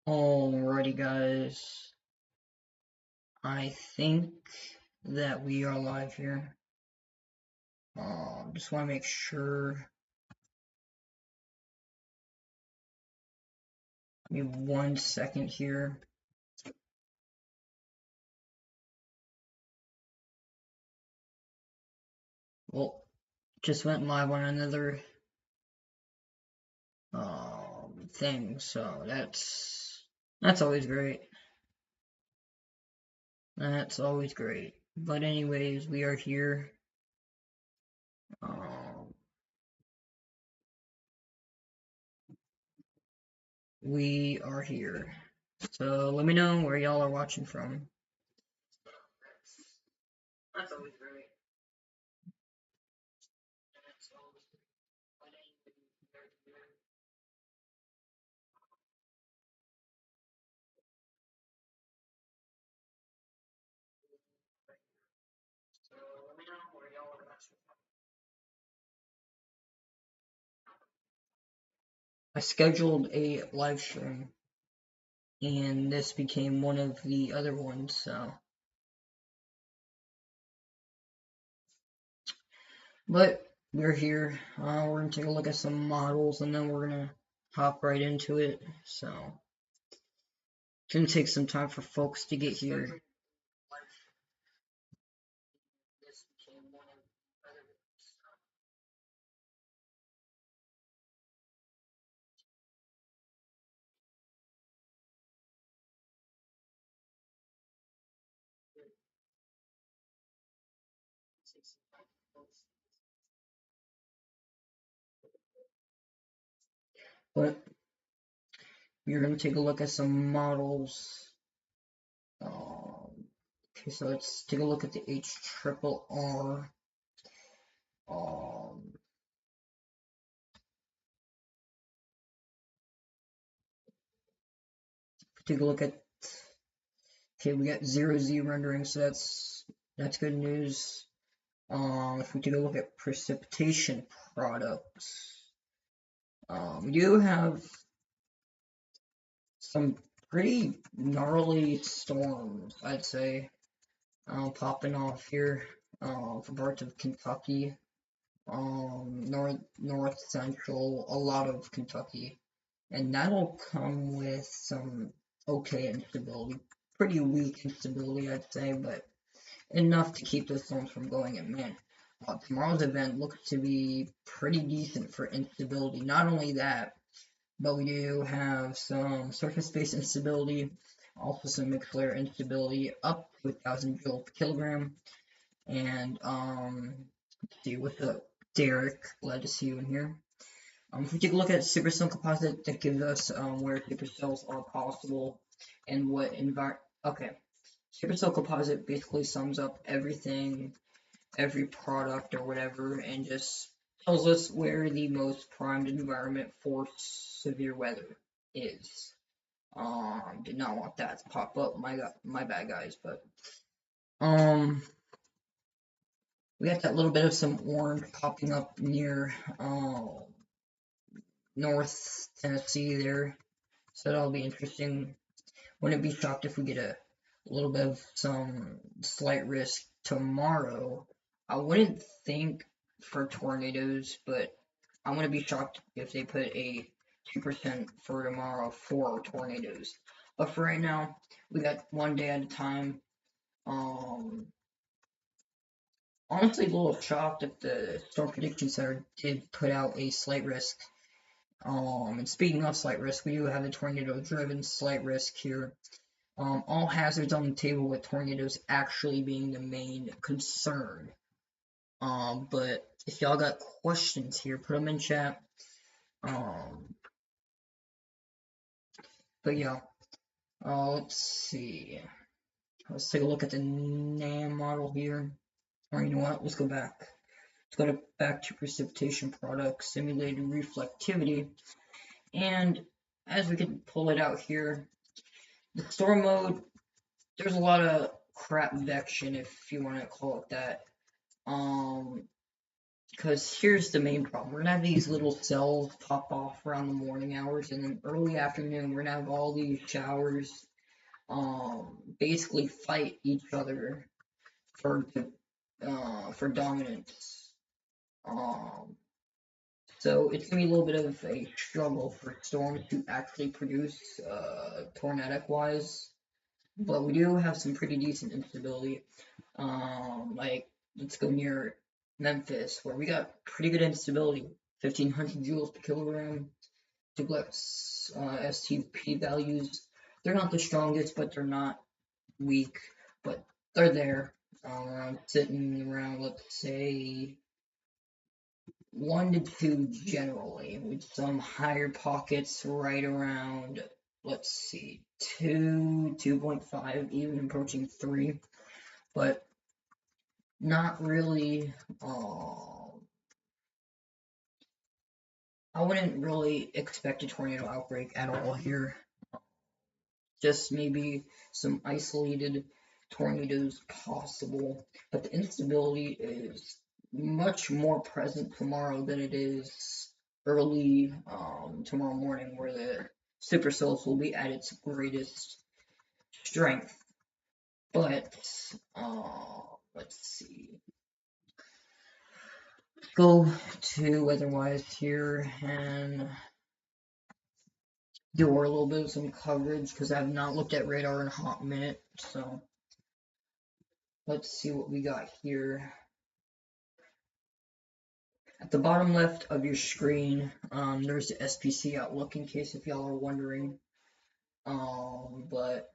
Alrighty, guys. I think that we are live here. Just want to make sure. Give me 1 second here. Well, just went live on another thing, so that's always great. That's always great. But anyways, we are here. We are here. So let me know where y'all are watching from. That's always great. So let me know where y'all are watching from. I scheduled a live stream, and this became one of the other ones, so. But we're here. We're gonna take a look at some models, and then we're gonna hop right into it. So it's gonna take some time for folks to get here. But we're gonna take a look at some models. Okay, so let's take a look at the H triple R. Take a look at. Okay, we got 0Z rendering, so that's good news. If we take a look at precipitation products, we do have some pretty gnarly storms, I'd say, popping off here for parts of Kentucky, north central, a lot of Kentucky, and that'll come with some okay instability, pretty weak instability, I'd say, but enough to keep those storms from going. And man, tomorrow's event looks to be pretty decent for instability. Not only that, but we do have some surface-based instability, also some mixed layer instability up to 1,000 joules per kilogram. And let's see, with the Derek, glad to see you in here. If we take a look at supercell composite, that gives us where supercells are possible and what environment. Okay, supercell composite basically sums up everything, every product or whatever, and just tells us where the most primed environment for severe weather is. Did not want that to pop up. My bad, guys. But we got that little bit of some orange popping up near North Tennessee there, so that'll be interesting. Wouldn't be shocked if we get a little bit of some slight risk tomorrow. I wouldn't think for tornadoes, but I'm gonna be shocked if they put a 2% for tomorrow for tornadoes. But for right now, we got one day at a time. Honestly, a little shocked if the Storm Prediction Center did put out a slight risk. And speaking of slight risk, we do have the tornado-driven slight risk here. All hazards on the table with tornadoes actually being the main concern. But if y'all got questions here, put them in chat. But yeah, let's see. Let's take a look at the NAM model here. Or you know what? Let's go back. Let's go back to precipitation products, simulated reflectivity, and as we can pull it out here, the storm mode. There's a lot of crap vection, if you want to call it that. because here's the main problem. We're gonna have these little cells pop off around the morning hours, and then early afternoon we're gonna have all these showers basically fight each other for for dominance. Um, so it's gonna be a little bit of a struggle for storms to actually produce tornadic wise, but we do have some pretty decent instability. Like let's go near Memphis where we got pretty good instability, 1500 joules per kilogram. Duplex STP values. They're not the strongest, but they're not weak, but they're there. Sitting around, let's say, 1 to 2 generally, with some higher pockets right around, let's see, 2, 2.5, even approaching 3, but not really. I wouldn't really expect a tornado outbreak at all here. Just maybe some isolated tornadoes possible, but the instability is much more present tomorrow than it is early tomorrow morning, where the supercells will be at its greatest strength. But let's see. Go to weather-wise here and do a little bit of some coverage because I have not looked at radar in a hot minute. So let's see what we got here. At the bottom left of your screen, there's the SPC outlook in case if y'all are wondering. But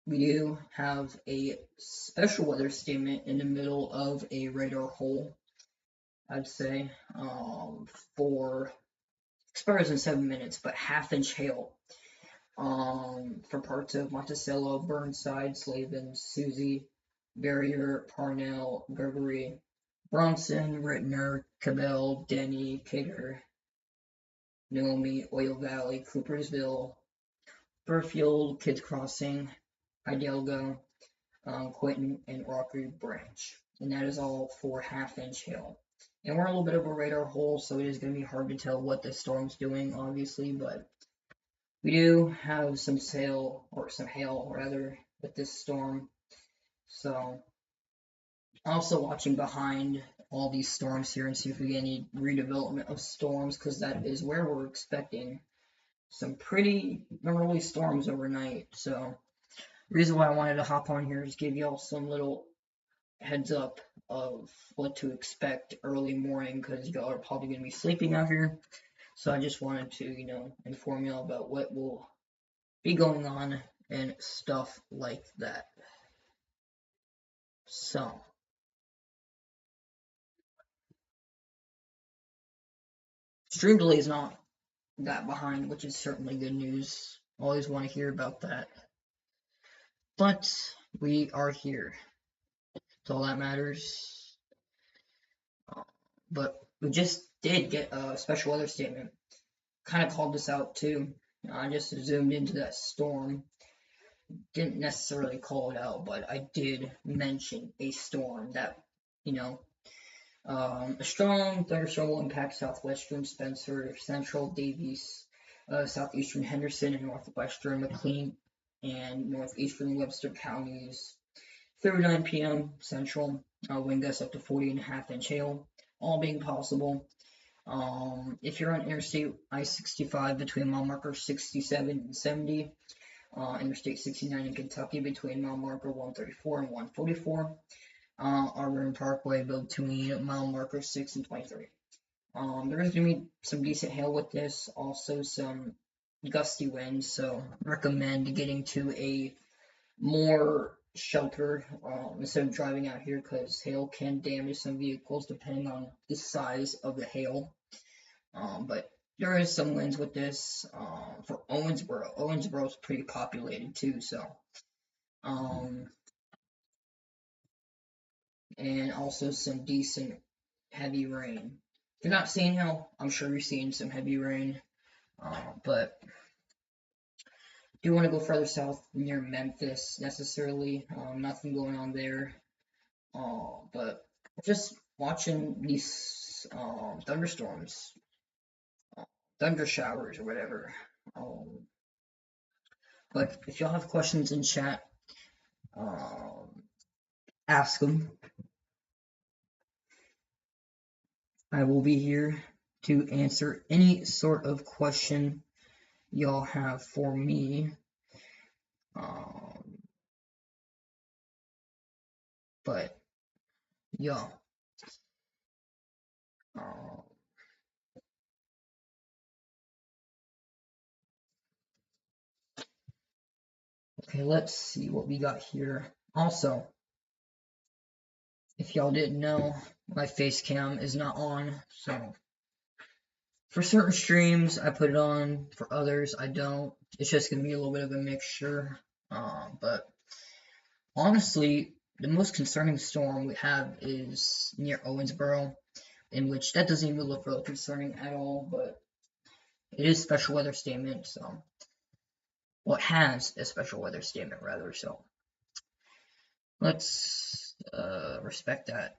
we do have a special weather statement in the middle of a radar hole, I'd say, for expires in 7 minutes, but half-inch hail for parts of Monticello, Burnside, Slavin, Susie, Barrier, Parnell, Gregory, Bronson, Rittner, Cabell, Denny, Cater, Naomi, Oil Valley, Coopersville, Burfield, Kids Crossing, Hidalgo, Quinton, and Rocky Branch. And that is all for half-inch hail. And we're a little bit of a radar hole, so it is going to be hard to tell what the storm's doing, obviously, but we do have some hail, rather, with this storm. So, also watching behind all these storms here and see if we get any redevelopment of storms, because that is where we're expecting some pretty early storms overnight. So, reason why I wanted to hop on here is give y'all some little heads up of what to expect early morning, because y'all are probably going to be sleeping out here. So I just wanted to, inform y'all about what will be going on and stuff like that. So, stream delay is not that behind, which is certainly good news. Always want to hear about that. But we are here. That's all that matters. But we just did get a special weather statement. Kind of called this out too. I just zoomed into that storm. Didn't necessarily call it out, but I did mention a storm that, a strong thunderstorm will impact southwestern Spencer, central Davies, southeastern Henderson, and northwestern McLean and northeastern Webster counties through 9 p.m. Central. Wind gusts up to 40.5-inch hail, all being possible. If you're on Interstate I-65 between mile marker 67 and 70, Interstate 69 in Kentucky between mile marker 134 and 144, Auburn Parkway between mile marker 6 and 23. There's going to be some decent hail with this, also some gusty winds, so recommend getting to a more sheltered instead of driving out here, because hail can damage some vehicles depending on the size of the hail. But there is some winds with this for Owensboro. Owensboro is pretty populated too, so and also some decent heavy rain. If you're not seeing hail, I'm sure you're seeing some heavy rain. But do want to go further south near Memphis necessarily. Nothing going on there. But just watching these thunderstorms, thunder showers, or whatever. Um, but if y'all have questions in chat, um, ask them. I will be here to answer any sort of question y'all have for me. But yeah. Uh, okay, let's see what we got here. Also, if y'all didn't know, my face cam is not on, so for certain streams I put it on, for others I don't. It's just gonna be a little bit of a mixture. But honestly, the most concerning storm we have is near Owensboro, in which that doesn't even look really concerning at all, but it is special weather statement, so well, it has a special weather statement rather, so let's respect that.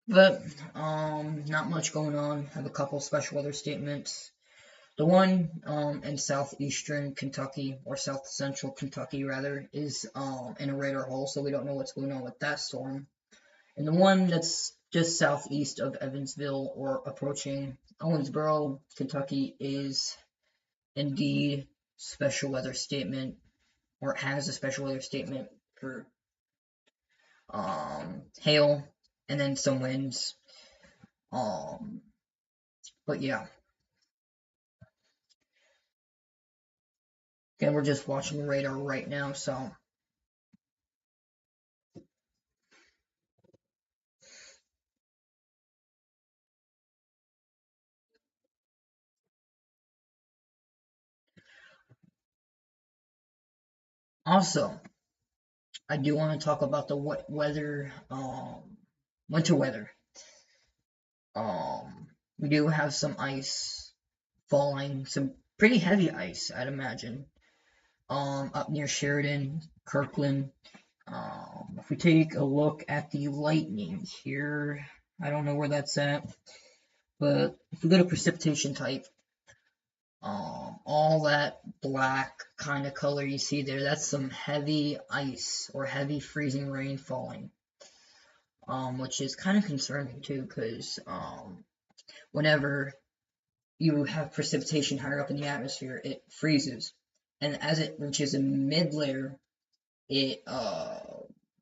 But not much going on. I have a couple special weather statements. The one in southeastern Kentucky, or south central Kentucky rather, is in a radar hole, so we don't know what's going on with that storm. And the one that's just southeast of Evansville or approaching Owensboro, Kentucky, is indeed special weather statement, or has a special weather statement for hail and then some winds. But yeah. Again, we're just watching the radar right now, so also I do want to talk about the weather, winter weather. We do have some ice falling, some pretty heavy ice, I'd imagine, up near Sheridan, Kirkland. If we take a look at the lightning here, I don't know where that's at, but if we go to precipitation type, all that black kind of color you see there, that's some heavy ice or heavy freezing rain falling, which is kind of concerning too, because whenever you have precipitation higher up in the atmosphere, it freezes, and as it reaches a mid layer, it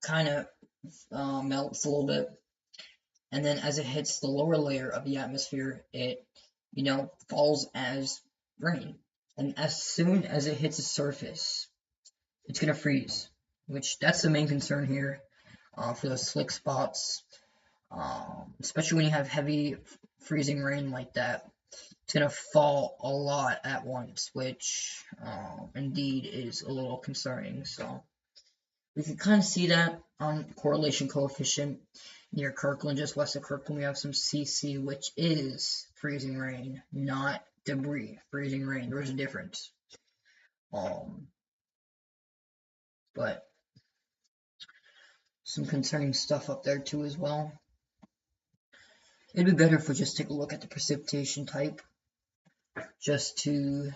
kind of melts a little bit, and then as it hits the lower layer of the atmosphere, it falls as rain, and as soon as it hits the surface, it's gonna freeze, which that's the main concern here for those slick spots, especially when you have heavy freezing rain like that. It's gonna fall a lot at once, which indeed is a little concerning. So we can kind of see that on correlation coefficient near Kirkland, just west of Kirkland. We have some CC, which is freezing rain, not debris. Freezing rain, there's a difference. But some concerning stuff up there too as well. It'd be better if we just take a look at the precipitation type, just to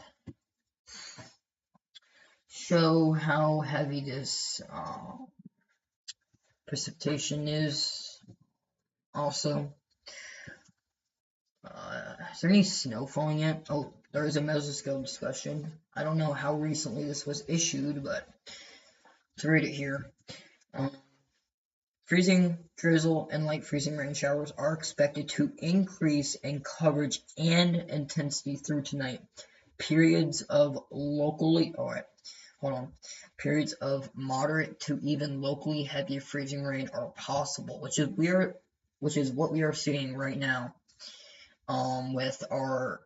show how heavy this precipitation is. Also, is there any snow falling yet? Oh, there is a mesoscale discussion. I don't know how recently this was issued, but let's read it here. Freezing, drizzle, and light freezing rain showers are expected to increase in coverage and intensity through tonight. Periods of Periods of moderate to even locally heavy freezing rain are possible, which is what we are seeing right now. With our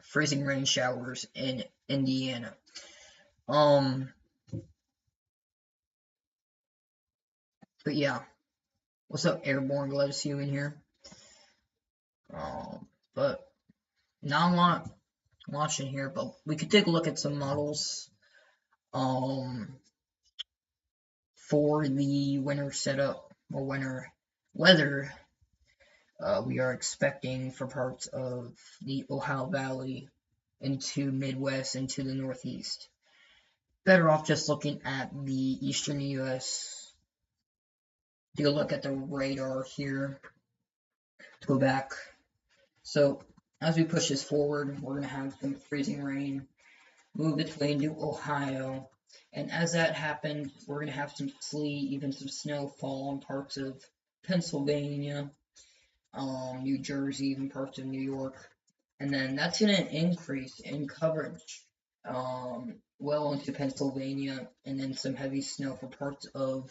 freezing rain showers in Indiana. But yeah, what's up, Airborne? Glad to see you in here. But not a lot watching here, but we could take a look at some models. Um, for the winter setup or winter weather, we are expecting for parts of the Ohio Valley into Midwest, into the Northeast. Better off just looking at the eastern U.S. Take a look at the radar here. Go back. So as we push this forward, we're going to have some freezing rain move its way into Ohio. And as that happens, we're going to have some sleet, even some snowfall in parts of Pennsylvania, New Jersey, even parts of New York. And then that's going to increase in coverage well into Pennsylvania, and then some heavy snow for parts of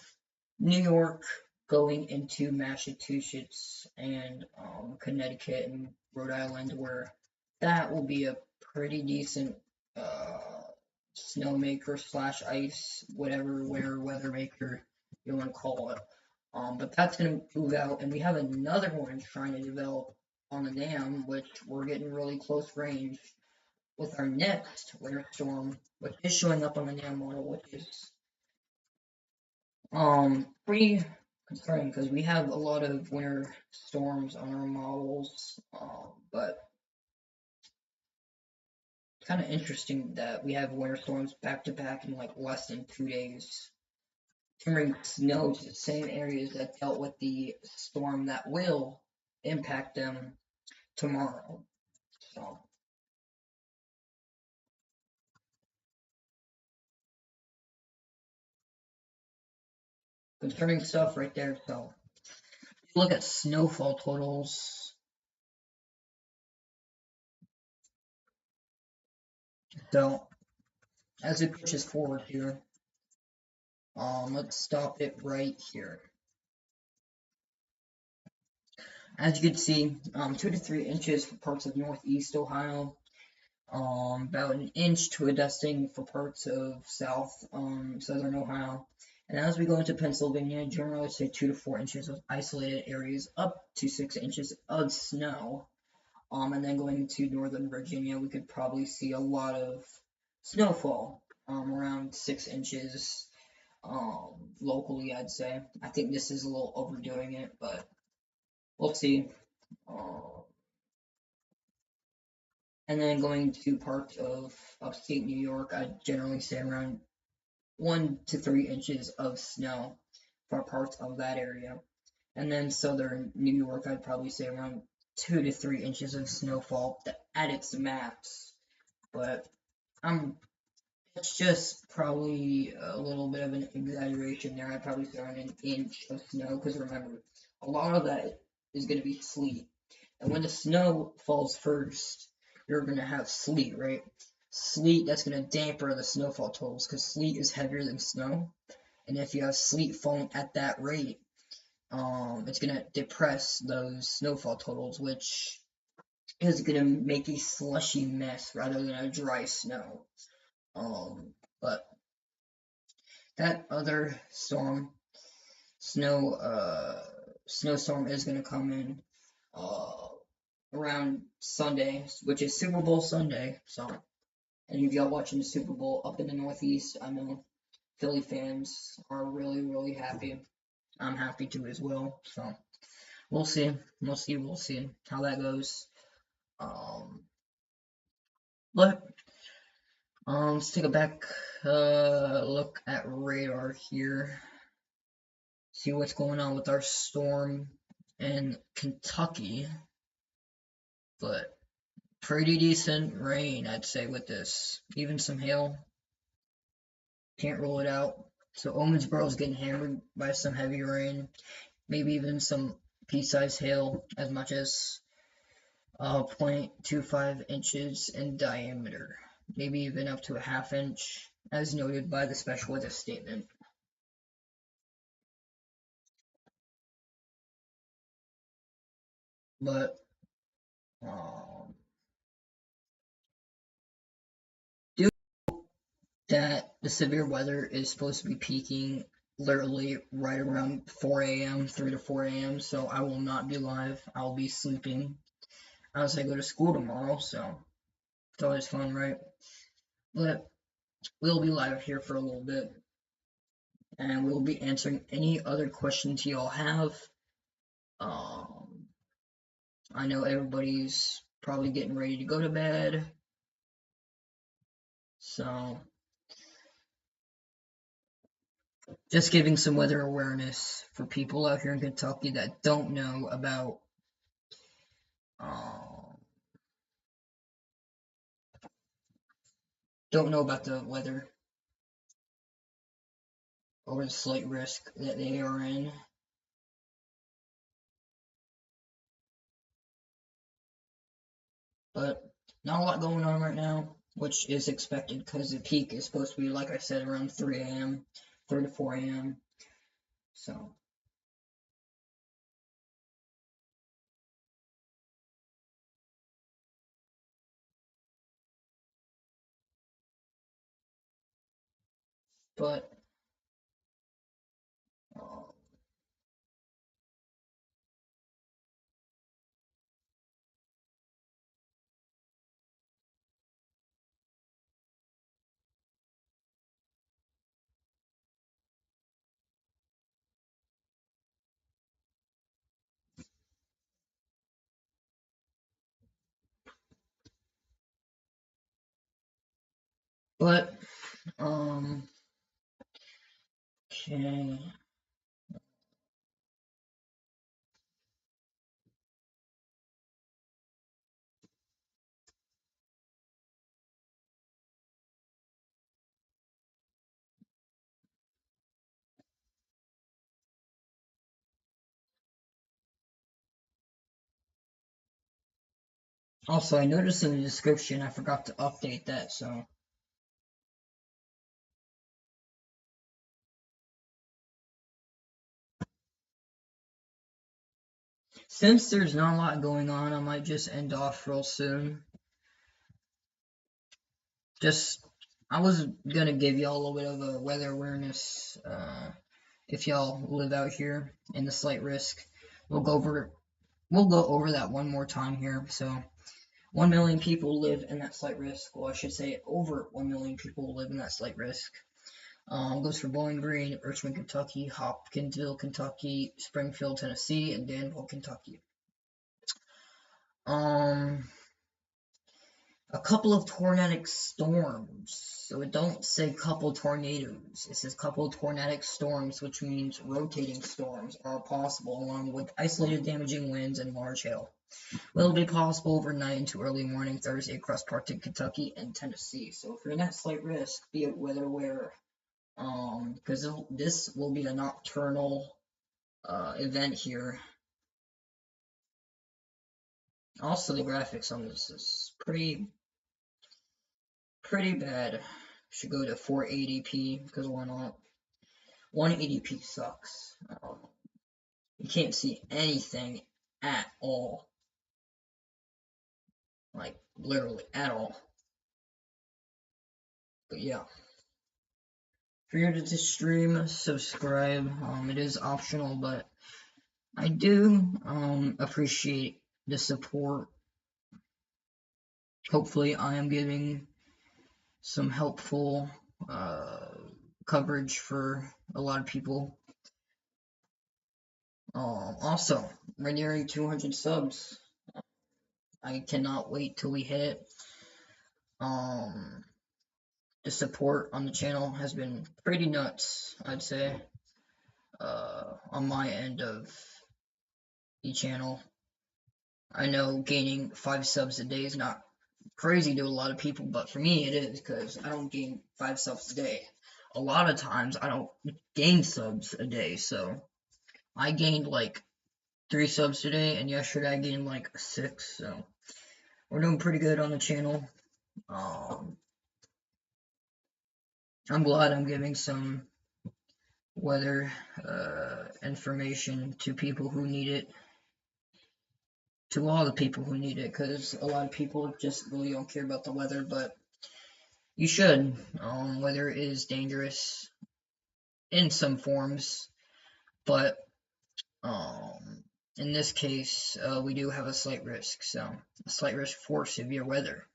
New York, going into Massachusetts and Connecticut and Rhode Island, where that will be a pretty decent snowmaker slash ice, whatever winter weather maker you want to call it. But that's going to move out, and we have another one trying to develop on the dam, which we're getting really close range with our next winter storm, which is showing up on the NAM model, which is pretty concerning because we have a lot of winter storms on our models, but it's kind of interesting that we have winter storms back to back in like less than 2 days. Bring snow to the same areas that dealt with the storm that will impact them tomorrow. So concerning stuff right there. So look at snowfall totals. So as it pushes forward here, let's stop it right here. As you can see, 2 to 3 inches for parts of northeast Ohio, about an inch to a dusting for parts of southern Ohio. And as we go into Pennsylvania, generally say 2 to 4 inches of isolated areas, up to 6 inches of snow. And then going into northern Virginia, we could probably see a lot of snowfall, around 6 inches, locally, I'd say. I think this is a little overdoing it, but we'll see. And then going to parts of upstate New York, I'd generally say around 1 to 3 inches of snow for parts of that area. And then southern New York, I'd probably say around 2 to 3 inches of snowfall at its max. But it's just probably a little bit of an exaggeration there. I'd probably say around an inch of snow, because remember, a lot of that is going to be sleet. And when the snow falls first, you're going to have sleet, right? Sleet, that's going to damper the snowfall totals, because sleet is heavier than snow. And if you have sleet falling at that rate, it's going to depress those snowfall totals, which is going to make a slushy mess rather than a dry snow. But that other storm, snowstorm is going to come in around Sunday, which is Super Bowl Sunday. So, any of y'all watching the Super Bowl up in the Northeast, I know Philly fans are really, really happy. I'm happy too as well. So, we'll see. We'll see how that goes. But let's take a back look at radar here. See what's going on with our storm in Kentucky. But pretty decent rain, I'd say, with this. Even some hail. Can't rule it out. So Owensboro's getting hammered by some heavy rain. Maybe even some pea-sized hail, as much as 0.25 inches in diameter. Maybe even up to a ½ inch, as noted by the special weather statement. But do that the severe weather is supposed to be peaking literally right around 4 a.m., 3 to 4 a.m., so I will not be live. I'll be sleeping as I go to school tomorrow, so it's always fun, right? But we'll be live here for a little bit, and we'll be answering any other questions y'all have. Um, I know everybody's probably getting ready to go to bed, so just giving some weather awareness for people out here in Kentucky that don't know about um, the weather or the slight risk that they are in. But not a lot going on right now, which is expected because the peak is supposed to be, like I said, around 3 a.m., 3 to 4 a.m. So, but, uh, but, um, okay. Also, I noticed in the description I forgot to update that, so since there's not a lot going on, I might just end off real soon. Just, I was gonna give y'all a little bit of a weather awareness, if y'all live out here in the slight risk. We'll go over that one more time here. So 1 million people live in that slight risk. Well, I should say over 1 million people live in that slight risk. Goes for Bowling Green, Richmond, Kentucky, Hopkinsville, Kentucky, Springfield, Tennessee, and Danville, Kentucky. Um, a couple of tornadic storms. So it don't say couple tornadoes. It says couple tornadic storms, which means rotating storms are possible, along with isolated damaging winds and large hail. Will be possible overnight into early morning Thursday across parts of Kentucky and Tennessee. So if you're in that slight risk, be weather aware. Because this will be a nocturnal event here. Also, the graphics on this is pretty bad. Should go to 480p because why not? 180p sucks. You can't see anything at all. Like literally at all. But yeah. If you're to stream, subscribe. It is optional, but I do appreciate the support. Hopefully, I am giving some helpful coverage for a lot of people. Also, we're nearing 200 subs. I cannot wait till we hit. The support on the channel has been pretty nuts, I'd say, on my end of the channel. I know gaining 5 subs a day is not crazy to a lot of people, but for me it is because I don't gain 5 subs a day. A lot of times I don't gain subs a day, so I gained like 3 subs today, and yesterday I gained like 6, so we're doing pretty good on the channel. I'm glad I'm giving some weather information to people who need it, to all the people who need it, because a lot of people just really don't care about the weather, but you should. Weather is dangerous in some forms, but in this case, we do have a slight risk, so a slight risk for severe weather.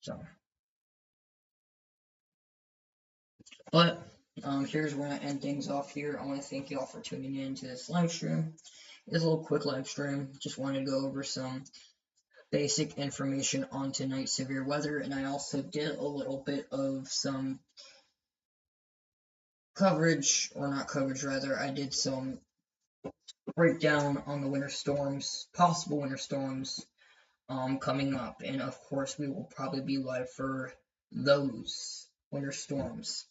So But here's where I end things off here. I want to thank y'all for tuning in to this live stream. It's a little quick live stream. Just wanted to go over some basic information on tonight's severe weather, and I also did a little bit of some coverage, or not coverage rather, I did some breakdown on the winter storms, possible winter storms coming up, and of course we will probably be live for those winter storms.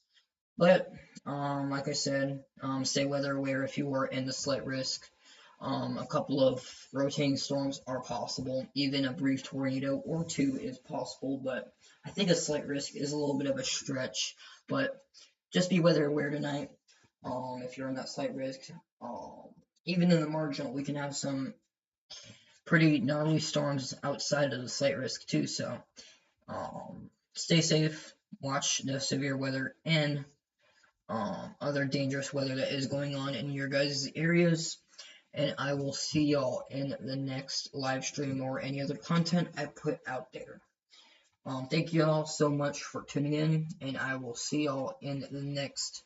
But like I said, stay weather aware if you are in the slight risk. A couple of rotating storms are possible. Even a brief tornado or two is possible, but I think a slight risk is a little bit of a stretch. But just be weather aware tonight. If you're in that slight risk, um, even in the marginal, we can have some pretty gnarly storms outside of the slight risk too. So stay safe. Watch the severe weather and other dangerous weather that is going on in your guys' areas. And I will see y'all in the next live stream or any other content I put out there. Thank you all so much for tuning in, and I will see y'all in the next